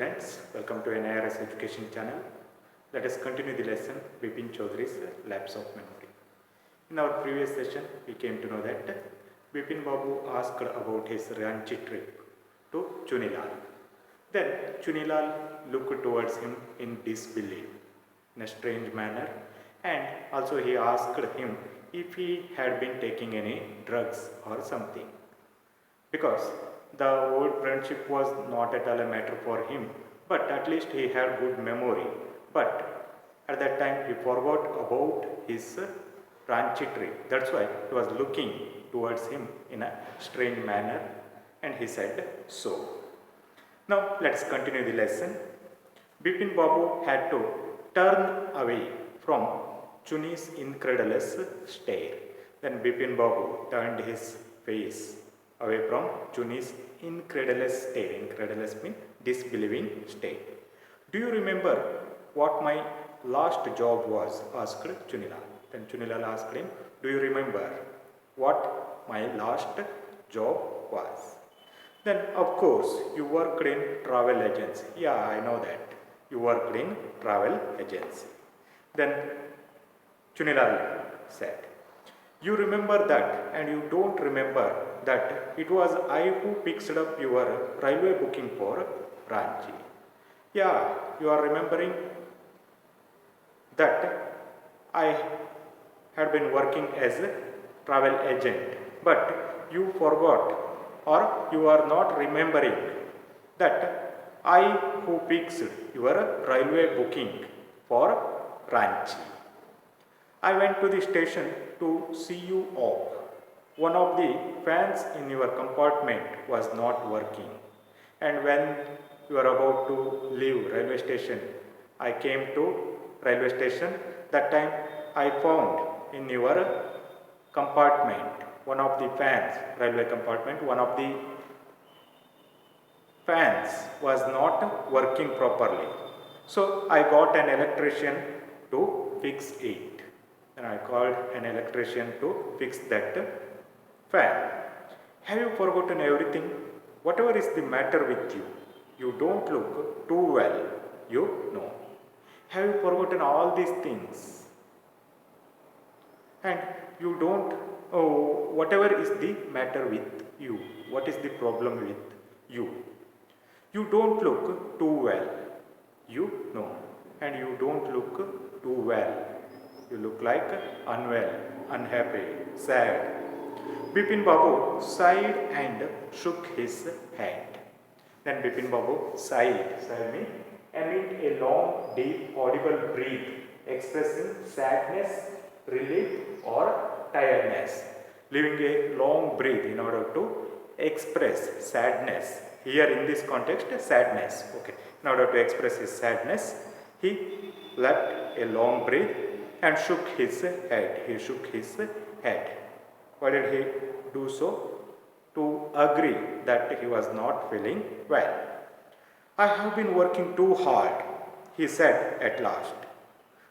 students, welcome to NIRS education channel. Let us continue the lesson Bipin Chaudhary's Lapse of Memory. In our previous session, we came to know that Bipin Babu asked about his Ranchi trip to Chunilal. Then Chunilal looked towards him in disbelief, in a strange manner, and also he asked him if he had been taking any drugs or something. Because the old friendship was not at all a matter for him, but at least he had good memory. But at that time he forgot about his Ranchi trip. That's why he was looking towards him in a strange manner, and he said so. Now let's continue the lesson. Bipin Babu had to turn away from Chuni's incredulous stare. Then Bipin Babu turned his face away from Chuni's incredulous stare. Incredulous means disbelieving stare. Do you remember what my last job was? Asked Chunilal. Then Chunilal asked him, do you remember what my last job was? Then of course you worked in travel agency. Yeah, I know that. You worked in travel agency. Then Chunilal said, you remember that and you don't remember that it was I who picked up your railway booking for Ranchi. Yeah, you are remembering that I had been working as a travel agent, but you forgot or you are not remembering that I who picked your railway booking for Ranchi. I went to the station to see you off. One of the fans in your compartment was not working, and when you were about to leave railway station, I came to railway station. That time I found in your compartment one of the fans, railway compartment, one of the fans was not working properly. So I got an electrician to fix it. And I called an electrician to fix that fan. Have you forgotten everything? Whatever is the matter with you? You don't look too well, you know. Have you forgotten all these things? And you don't, whatever is the matter with you? What is the problem with you? You don't look too well, you know. And you don't look too well. You look like unwell, unhappy, sad. Bipin Babu sighed and shook his head. Then Bipin Babu sighed. Sighed means emit a long, deep, audible breath expressing sadness, relief or tiredness. Leaving a long breath in order to express sadness. Here in this context, sadness. Okay. In order to express his sadness, he left a long breath and shook his head. He shook his head. Why did he do so? To agree that he was not feeling well. I have been working too hard, he said at last.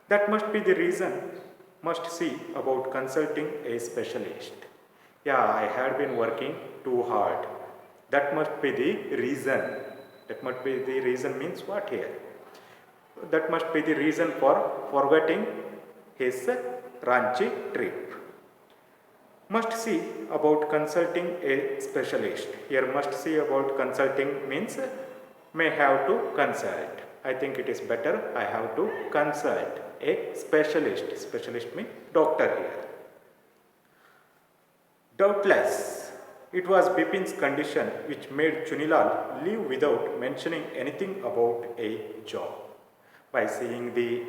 That must be the reason. Must see about consulting a specialist. Yeah, I had been working too hard. That must be the reason. That must be the reason means what here? That must be the reason for forgetting his Ranchi trip. Must see about consulting a specialist. Here must see about consulting means may have to consult. I think it is better I have to consult a specialist. Specialist means doctor here. Doubtless, it was Bipin's condition which made Chunilal leave without mentioning anything about a job. By seeing the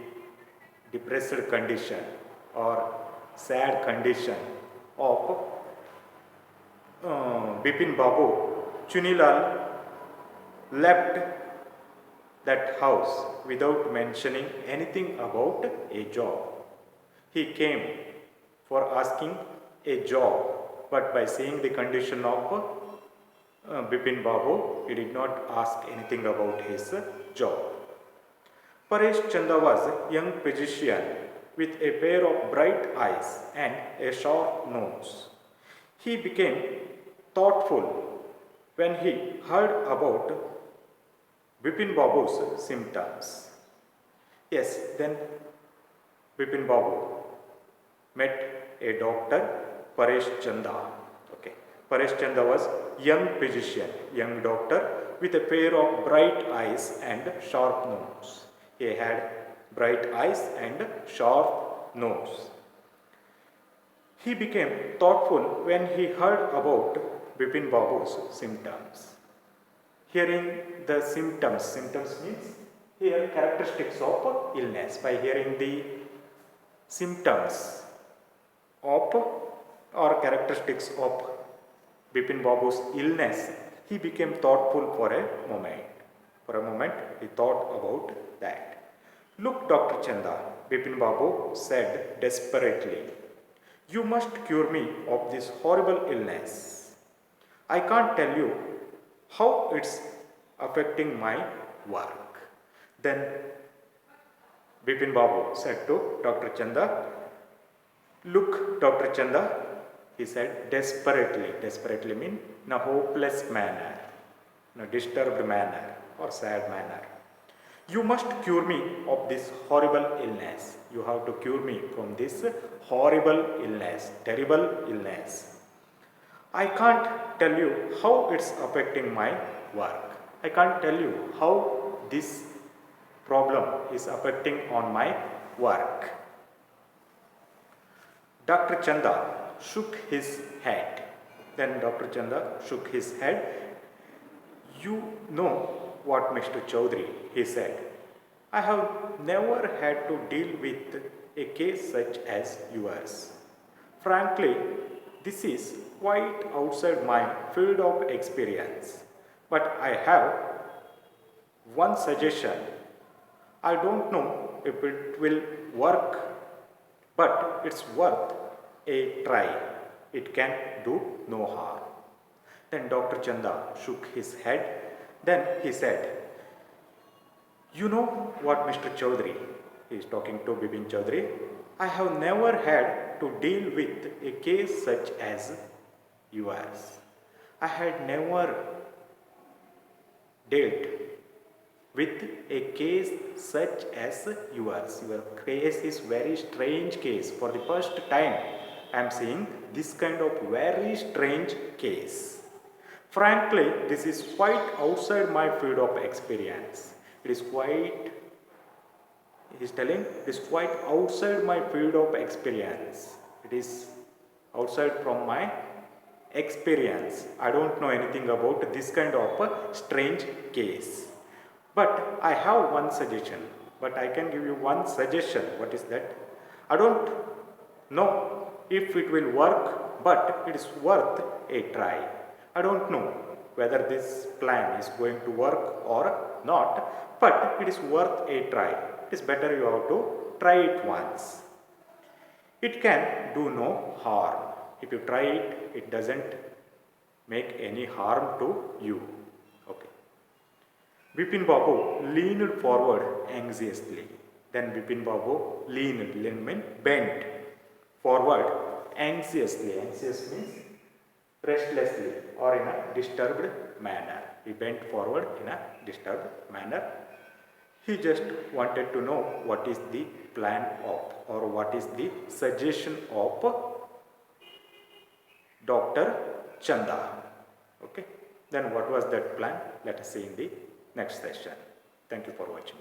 depressed condition or sad condition of Bipin Babu, Chunilal left that house without mentioning anything about a job. He came for asking a job, but by seeing the condition of Bipin Babu, he did not ask anything about his job. Paresh Chanda was a young physician with a pair of bright eyes and a sharp nose. He became thoughtful when he heard about Bipin Babu's symptoms. Yes, then Bipin Babu met a doctor, Paresh Chanda. Okay. Paresh Chanda was young physician, young doctor with a pair of bright eyes and sharp nose. He had bright eyes and sharp nose. He became thoughtful when he heard about Bipin Babu's symptoms. Hearing the symptoms means here characteristics of illness. By hearing the symptoms of or characteristics of Bipin Babu's illness, he became thoughtful for a moment. For a moment, he thought about that. Look, Dr. Chanda, Bipin Babu said desperately, you must cure me of this horrible illness. I can't tell you how it's affecting my work. Then Bipin Babu said to Dr. Chanda, look, Dr. Chanda, he said desperately means in a hopeless manner, in a disturbed manner or sad manner. You must cure me of this horrible illness. You have to cure me from this horrible illness, terrible illness. I can't tell you how it's affecting my work. I can't tell you how this problem is affecting on my work. Dr. Chanda shook his head. Then Dr. Chanda shook his head. You know what, Mr. Chaudhary, he said. I have never had to deal with a case such as yours. Frankly, this is quite outside my field of experience. But I have one suggestion. I don't know if it will work, but it's worth a try. It can do no harm. Then Dr. Chanda shook his head. Then he said, you know what, Mr. Chaudhary, he is talking to Bipin Chaudhary, I have never had to deal with a case such as yours. I had never dealt with a case such as yours. Your case is very strange case. For the first time, I am seeing this kind of very strange case. Frankly, this is quite outside my field of experience. It is quite, he is telling, it is quite outside my field of experience. It is outside from my experience. I don't know anything about this kind of a strange case. But I have one suggestion. But I can give you one suggestion. What is that? I don't know if it will work, but it is worth a try. I don't know whether this plan is going to work or not, but it is worth a try. It is better you have to try it once. It can do no harm. If you try it, it doesn't make any harm to you. Okay. Bipin Babu leaned forward anxiously. Then Bipin Babu leaned means bent forward anxiously. Anxious means restlessly or in a disturbed manner. He bent forward in a disturbed manner. He just wanted to know what is the plan of or what is the suggestion of Dr. Chanda. Okay. Then what was that plan? Let us see in the next session. Thank you for watching.